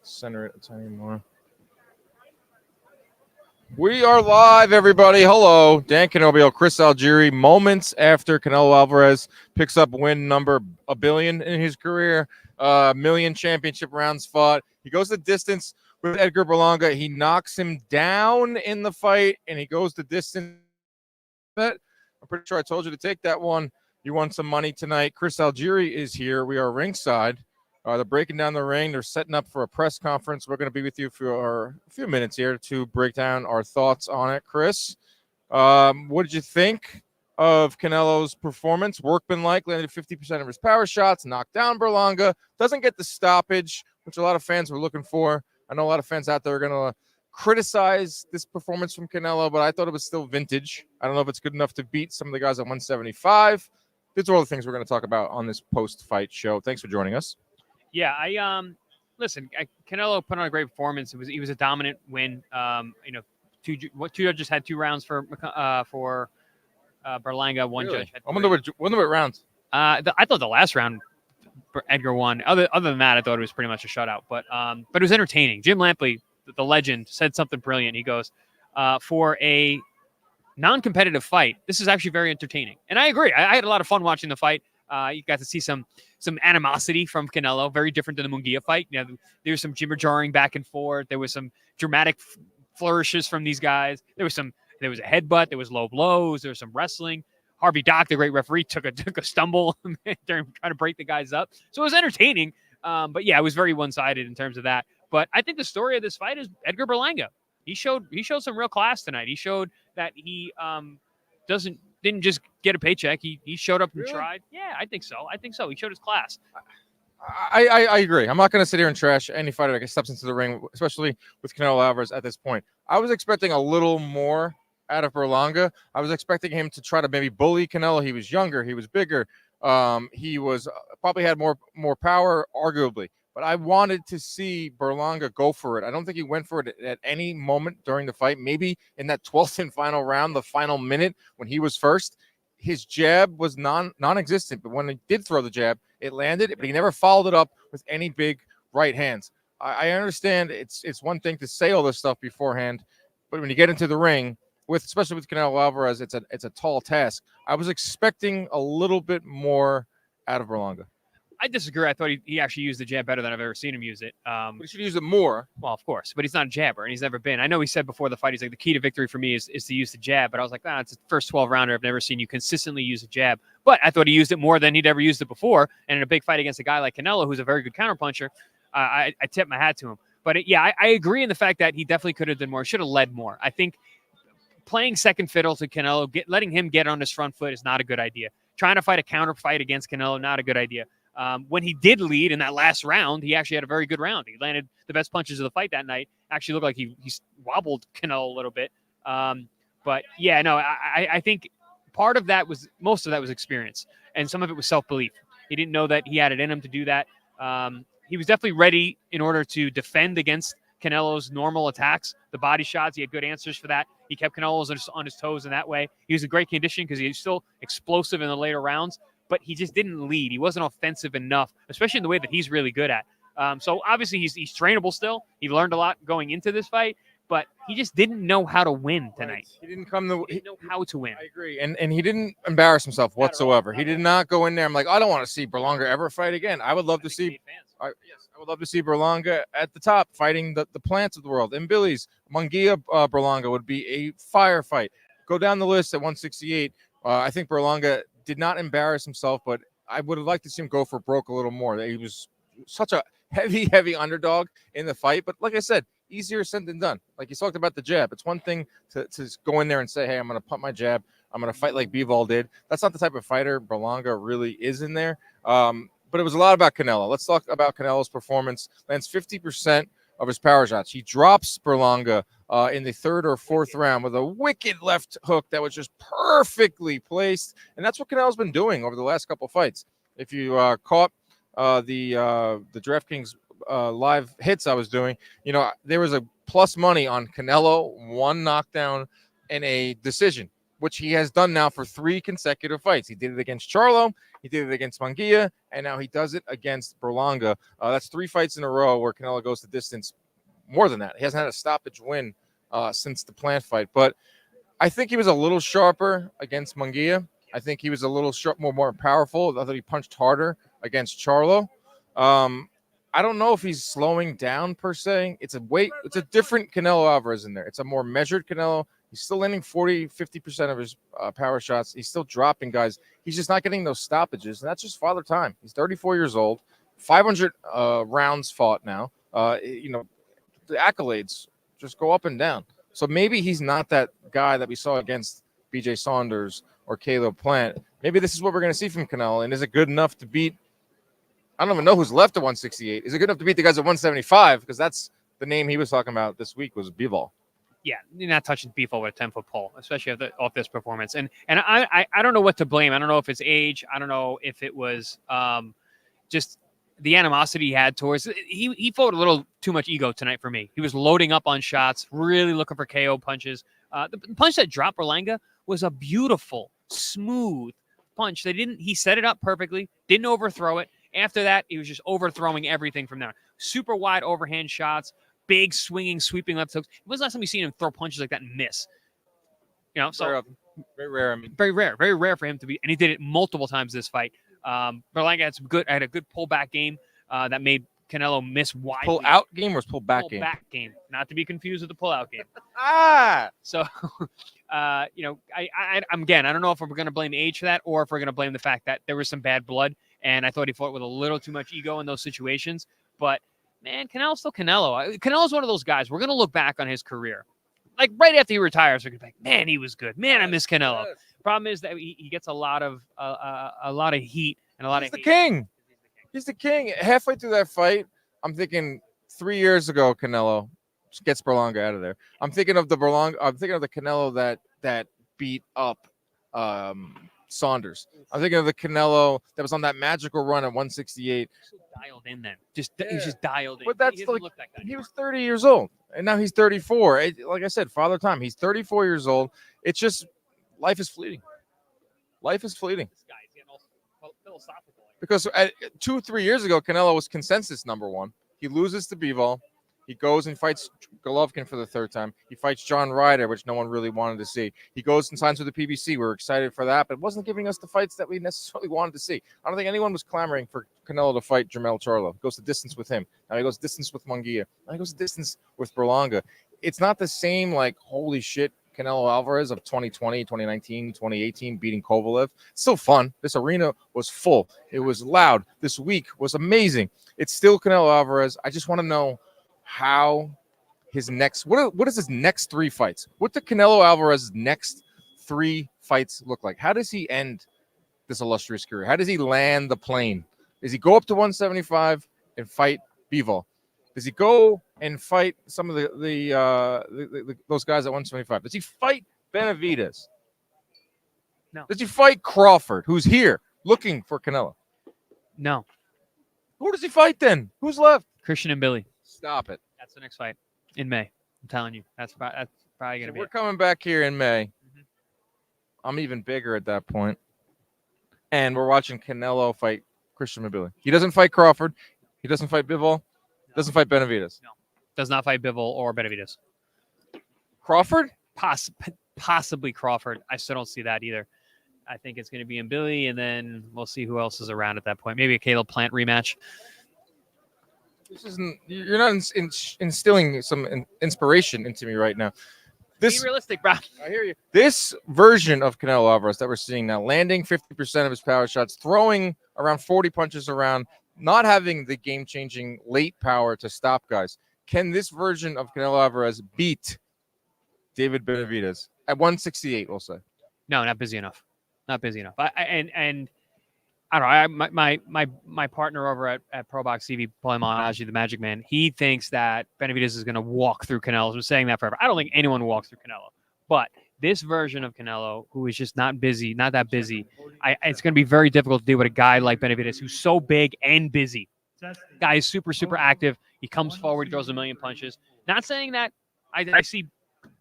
Center it a tiny more. We are live, everybody. Hello. Dan Canobio, Chris Algieri. Moments after Canelo Alvarez picks up win number a billion in his career, million championship rounds fought. He goes the distance with Edgar Berlanga. He knocks him down in the fight, and he goes the distance. I'm pretty sure I told you to take that one. You won some money tonight. Chris Algieri is here. We are ringside. They're breaking down the ring. They're setting up for a press conference. We're going to be with you for a few minutes here to break down our thoughts on it. Chris, what did you think of Canelo's performance? Workmanlike, landed 50% of his power shots, knocked down Berlanga, doesn't get the stoppage, which a lot of fans were looking for. I know a lot of fans out there are going to criticize this performance from Canelo, but I thought it was still vintage. I don't know if it's good enough to beat some of the guys at 175. These are all the things we're going to talk about on this post-fight show. Thanks for joining us. Yeah, listen. Canelo put on a great performance. He was a dominant win. Two judges had 2 rounds for Berlanga. One really? Judge had 3. I wonder what rounds. I thought the last round Edgar won. Other than that, I thought it was pretty much a shutout. But it was entertaining. Jim Lampley, the legend, said something brilliant. He goes, for a non-competitive fight, this is actually very entertaining. And I agree. I had a lot of fun watching the fight. You got to see some animosity from Canelo, very different than the Munguia fight. You know, there was some jibber-jarring back and forth. There was some dramatic flourishes from these guys. There was a headbutt. There was low blows. There was some wrestling. Harvey Dock, the great referee, took a stumble during trying to break the guys up. So it was entertaining. But yeah, it was very one-sided in terms of that. But I think the story of this fight is Edgar Berlanga. He showed some real class tonight. He showed that he didn't just get a paycheck. He showed up and tried. Yeah, I think so. He showed his class. I agree. I'm not going to sit here and trash any fighter that steps into the ring, especially with Canelo Alvarez at this point. I was expecting a little more out of Berlanga. I was expecting him to try to maybe bully Canelo. He was younger. He was bigger. He was probably had more power, arguably. But I wanted to see Berlanga go for it. I don't think he went for it at any moment during the fight. Maybe in that 12th and final round, the final minute when he was first, his jab was non-existent. But when he did throw the jab, it landed. But he never followed it up with any big right hands. I understand it's one thing to say all this stuff beforehand, but when you get into the ring, especially with Canelo Alvarez, it's a tall task. I was expecting a little bit more out of Berlanga. I disagree. I thought he actually used the jab better than I've ever seen him use it. But he should use it more. Well, of course, but he's not a jabber, and he's never been. I know he said before the fight, he's like, the key to victory for me is to use the jab. But I was like, it's the first 12 rounder. I've never seen you consistently use a jab. But I thought he used it more than he'd ever used it before. And in a big fight against a guy like Canelo, who's a very good counterpuncher, I tip my hat to him. But I agree in the fact that he definitely could have done more, should have led more. I think playing second fiddle to Canelo, letting him get on his front foot is not a good idea. Trying to fight a counter fight against Canelo, not a good idea. When he did lead in that last round, he actually had a very good round. He landed the best punches of the fight that night. Actually looked like he wobbled Canelo a little bit. But yeah, no, I think most of that was experience, and some of it was self-belief. He didn't know that he had it in him to do that. He was definitely ready in order to defend against Canelo's normal attacks, the body shots. He had good answers for that. He kept Canelo on his toes in that way. He was in great condition because he was still explosive in the later rounds. But he just didn't lead. He wasn't offensive enough, especially in the way that he's really good at. So obviously he's trainable still. He learned a lot going into this fight, but he just didn't know how to win tonight. Right. He didn't know how to win. I agree. And he didn't embarrass himself whatsoever. He did not go in there. I'm like, I don't want to see Berlanga ever fight again. I would love to see I would love to see Berlanga at the top fighting the plants of the world. And Billy's Munguia Berlanga would be a firefight. Go down the list at 168. I think Berlanga did not embarrass himself, but I would have liked to see him go for broke a little more. He was such a heavy underdog in the fight. But like I said, easier said than done. Like you talked about the jab. It's one thing to go in there and say, hey, I'm going to pump my jab. I'm going to fight like Bivol did. That's not the type of fighter Berlanga really is in there. But it was a lot about Canelo. Let's talk about Canelo's performance. Lands 50% of his power shots. He drops Berlanga in the 3rd or 4th round with a wicked left hook that was just perfectly placed. And that's what Canelo's been doing over the last couple fights. If you caught the DraftKings live hits I was doing, there was a plus money on Canelo, 1 knockdown, and a decision. which he has done now for 3 consecutive fights. He did it against Charlo, he did it against Munguia, and now he does it against Berlanga. That's 3 fights in a row where Canelo goes the distance. More than that, he hasn't had a stoppage win since the Plant fight. But I think he was a little sharper against Munguia. I think he was a little more powerful. I thought he punched harder against Charlo. I don't know if he's slowing down per se. It's a different Canelo Alvarez in there. It's a more measured Canelo. He's still landing 50% of his power shots. He's still dropping guys. He's just not getting those stoppages. And that's just father time. He's 34 years old, 500 rounds fought now. The accolades just go up and down. So maybe he's not that guy that we saw against BJ Saunders or Caleb Plant. Maybe this is what we're going to see from Canelo. And is it good enough to beat? I don't even know who's left at 168. Is it good enough to beat the guys at 175? Because that's the name he was talking about this week was Bivol. Yeah, you're not touching Bivol with a 10-foot pole, especially off this performance. And I don't know what to blame. I don't know if it's age. I don't know if it was just the animosity he had towards he fought a little too much ego tonight for me. He was loading up on shots, really looking for KO punches. The punch that dropped Berlanga was a beautiful, smooth punch. He set it up perfectly, didn't overthrow it. After that, he was just overthrowing everything from there. Super wide overhand shots, big swinging, sweeping left hooks. When was the last time we seen him throw punches like that and miss? So Very rare. very rare for him to be, and he did it multiple times this fight. Berlanga had a good pullback game that made Canelo miss widely. Pull out game or pull back game? Pull back game, not to be confused with the pull out game. So, I don't know if we're going to blame age for that or if we're going to blame the fact that there was some bad blood. And I thought he fought with a little too much ego in those situations. But, man, Canelo's still Canelo. Canelo's one of those guys. We're going to look back on his career. Like, right after he retires, we're going to be like, man, he was good. Man, I miss Canelo. Yes. Problem is that he gets a lot of heat and a lot of hate. He's the king. Halfway through that fight, I'm thinking 3 years ago, Canelo gets Berlanga out of there. I'm thinking of the Canelo that beat up Saunders. I'm thinking of the Canelo that was on that magical run at 168. So dialed in then. He's just dialed in. But that's he was 30 years old, and now he's 34. Like I said, father time. He's 34 years old. It's just life is fleeting. Life is fleeting. This guy is getting all philosophical. Because 2-3 years ago, Canelo was consensus number 1. He loses to Bivol. He goes and fights Golovkin for the 3rd time. He fights John Ryder, which no one really wanted to see. He goes and signs with the PBC. We were excited for that, but it wasn't giving us the fights that we necessarily wanted to see. I don't think anyone was clamoring for Canelo to fight Jermell Charlo. He goes to distance with him. Now he goes distance with Munguia. Now he goes to distance with Berlanga. It's not the same, like, holy shit, Canelo Alvarez of 2020, 2019, 2018 beating Kovalev. It's still fun. This arena was full. It was loud. This week was amazing. It's still Canelo Alvarez. I just want to know how his next what is his next 3 fights? What the Canelo Alvarez's next 3 fights look like? How does he end this illustrious career? How does he land the plane? Does he go up to 175 and fight Bivol? Does he go and fight some of those guys at 175? Does he fight Benavidez? No. Does he fight Crawford, who's here looking for Canelo? No. Who does he fight then? Who's left? Christian and Billy. Stop it. That's the next fight in May. I'm telling you. That's probably going to be We're coming back here in May. Mm-hmm. I'm even bigger at that point. And we're watching Canelo fight Christian Billy. He doesn't fight Crawford. He doesn't fight Bivol. Doesn't fight Benavidez. No. Does not fight Bivol or Benavidez. Crawford? Possibly Crawford. I still don't see that either. I think it's going to be in Billy, and then we'll see who else is around at that point. Maybe a Caleb Plant rematch. You're not instilling some inspiration into me right now. Be realistic, bro. I hear you. This version of Canelo Alvarez that we're seeing now, landing 50% of his power shots, throwing around 40 punches around, not having the game-changing late power to stop guys. Can this version of Canelo Alvarez beat David Benavidez at 168, we'll say? No, not busy enough. Not busy enough. And I don't know. My partner over at Pro Box TV, Paul Malignaggi, the Magic Man, he thinks that Benavidez is going to walk through Canelo. I've been saying that forever. I don't think anyone walks through Canelo. But this version of Canelo, who is just not that busy, it's going to be very difficult to do with a guy like Benavidez, who's so big and busy. Guy is super, super active. He comes forward, throws a million punches. Not saying that I see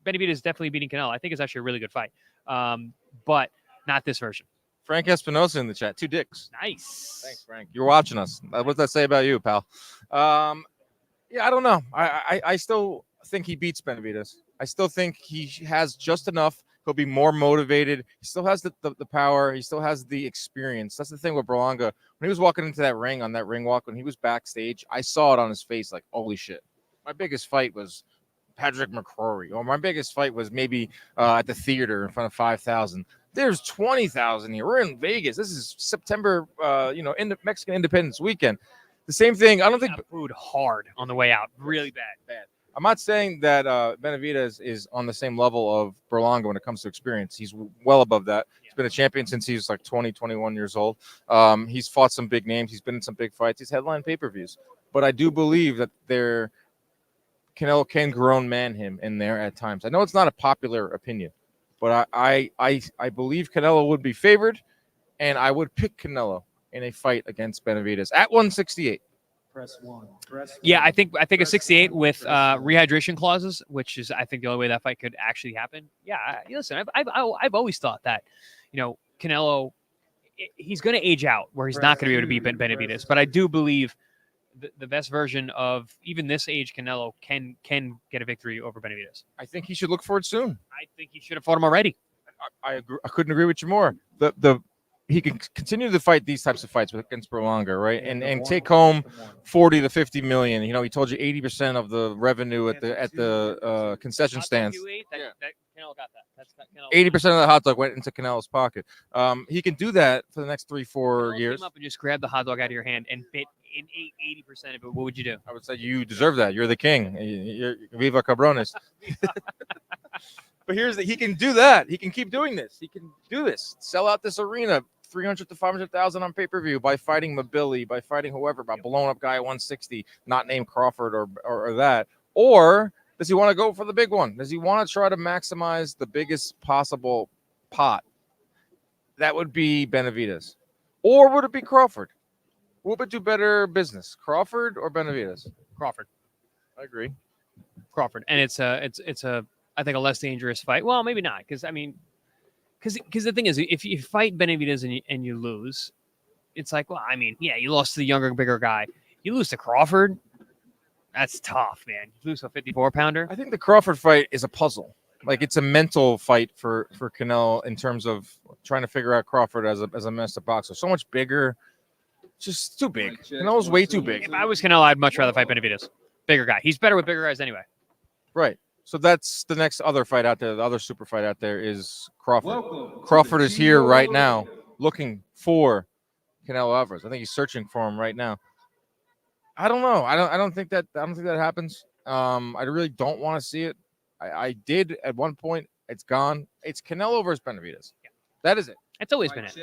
Benavidez definitely beating Canelo. I think it's actually a really good fight. but not this version. Frank Espinosa in the chat. 2 dicks. Nice. Thanks, Frank. You're watching us. What does that say about you, pal? Yeah, I don't know. I still think he beats Benavidez. I still think he has just enough. He'll be more motivated. He still has the power. He still has the experience. That's the thing with Berlanga. When he was walking into that ring on that ring walk, when he was backstage, I saw it on his face like, holy shit. My biggest fight was Patrick McCrory. Or my biggest fight was maybe at the theater in front of 5,000. There's 20,000 here. We're in Vegas. This is September, in the Mexican Independence weekend. The same thing. I don't think food hard on the way out. Really bad. I'm not saying that Benavidez is on the same level of Berlanga when it comes to experience. He's well above that. He's been a champion since he was like 20, 21 years old. He's fought some big names. He's been in some big fights. He's headlined pay-per-views. But I do believe that Canelo can grown man him in there at times. I know it's not a popular opinion, but I believe Canelo would be favored, and I would pick Canelo in a fight against Benavidez at 168. Press one. Yeah, I think a 68 with rehydration clauses, which is I think the only way that fight could actually happen. Yeah, listen, I've always thought that, Canelo, he's going to age out where he's not going to be able to beat Benavidez, but I do believe the best version of even this age Canelo can get a victory over Benavidez. I think he should look for it soon. I think he should have fought him already. I agree. I couldn't agree with you more. He can continue to fight these types of fights against Berlanga, right? And take home 40 to 50 million. He told you 80% of the revenue at the concession stands. That Canelo got that. That's 80% of the hot dog went into Canelo's pocket. He can do that for the next 3-4 years. Came up and just grab the hot dog out of your hand and bit in 80% of it. What would you do? I would say you deserve that. You're the king. You're Viva Cabrones. But he can do that. He can keep doing this. He can do this. Sell out this arena, 300 to 500,000 on pay-per-view by fighting Mabili, by fighting whoever, by blowing up guy at 160, not named Crawford or that. Or does he want to go for the big one? Does he want to try to maximize the biggest possible pot? That would be Benavidez. Or would it be Crawford? Who would do better business, Crawford or Benavidez? Crawford. I agree. Crawford. And it's a I think a less dangerous fight. Well, maybe not, because the thing is, if you fight Benavidez and you lose, it's like, well, you lost to the younger, bigger guy. You lose to Crawford, that's tough, man. You lose to a 54-pounder. I think the Crawford fight is a puzzle. Like, it's a mental fight for Canelo in terms of trying to figure out Crawford as a master boxer. So much bigger, just too big. Canelo's way too big. If I was Canelo, I'd much rather fight Benavidez. Bigger guy. He's better with bigger guys anyway. Right. So that's the next other fight out there. The other super fight out there is Crawford. Crawford is here right now looking for Canelo Alvarez. I think he's searching for him right now. I don't know. I don't think that happens. I really don't want to see it. I did at one point. It's gone. It's Canelo versus Benavidez. Yeah. That is it. It's always been it.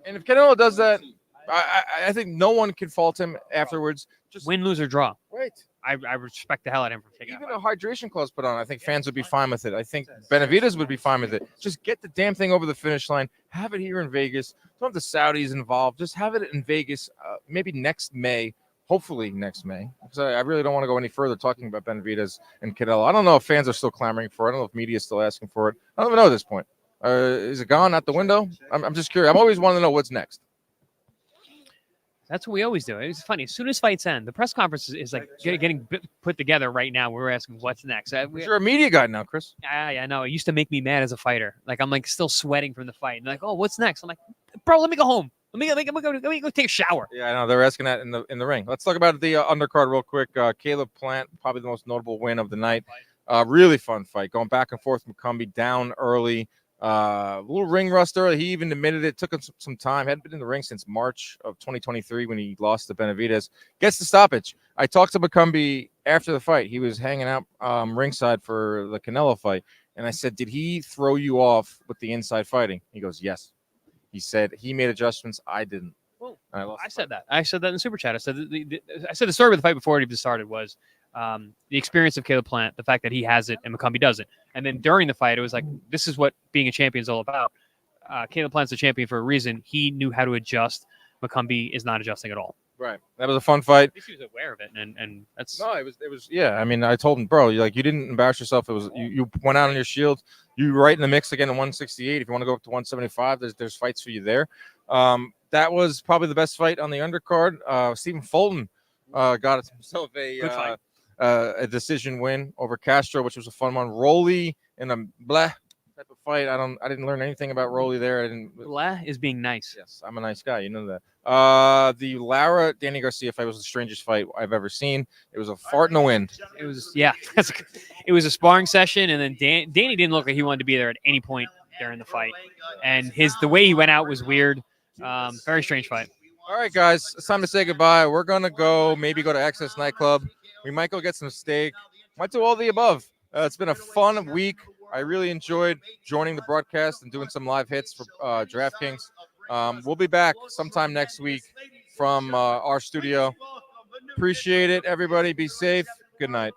And if Canelo does that, I think no one can fault him afterwards. Just win, lose, or draw. Right. I respect the hell out of him for taking even a hydration clause put on. I think fans would be fine with it. I think Benavidez would be fine with it. Just get the damn thing over the finish line. Have it here in Vegas. Don't have the Saudis involved. Just have it in Vegas. Maybe next May. Hopefully next May. Because I really don't want to go any further talking about Benavidez and Canelo. I don't know if fans are still clamoring for it. I don't know if media is still asking for it. I don't even know at this point. Is it gone out the window? I'm just curious. I'm always wanting to know what's next. That's what we always do. It's funny. As soon as fights end, the press conference is like getting put together right now. We're asking what's next. You're a media guy now, Chris. Yeah, I know. It used to make me mad as a fighter. Like, I'm like still sweating from the fight. And like, oh, what's next? I'm like, bro, let me go home. Let me go take a shower. Yeah, I know. They're asking that in the ring. Let's talk about the undercard real quick. Caleb Plant, probably the most notable win of the night. Really fun fight. Going back and forth. McCumbee down early. A little ring rust early. He even admitted it. Took him some time. Hadn't been in the ring since March of 2023 when he lost to Benavidez. Gets the stoppage. I talked to McCumbee after the fight. He was hanging out ringside for the Canelo fight. And I said, did he throw you off with the inside fighting? He goes, yes. He said he made adjustments. I didn't. Well, I said that. I said that in the super chat. I said the story with the fight before it even started was the experience of Caleb Plant, the fact that he has it and McCumbee doesn't. And then during the fight, it was like, this is what being a champion is all about. Caleb Plant's a champion for a reason. He knew how to adjust. McCumbee is not adjusting at all. Right. That was a fun fight. At least he was aware of it, and that's No, it was. Yeah, I mean, I told him, bro, you didn't embarrass yourself. It was you went out on your shield. You right in the mix again at 168. If you want to go up to 175, there's fights for you there. That was probably the best fight on the undercard. Stephen Fulton got himself good fight. a decision win over Castro, which was a fun one. Rolly in a blah type of fight. I didn't learn anything about Rolly there. I didn't. Blah is being nice. Yes, I'm a nice guy. You know that. The Lara Danny Garcia fight was the strangest fight I've ever seen. It was a fart in the wind. It was it was a sparring session, and then Danny didn't look like he wanted to be there at any point during the fight, and the way he went out was weird. Very strange fight. All right, guys, it's time to say goodbye. We're gonna maybe go to Access Nightclub. We might go get some steak. Might do all the above. It's been a fun week. I really enjoyed joining the broadcast and doing some live hits for DraftKings. We'll be back sometime next week from our studio. Appreciate it, everybody. Be safe. Good night.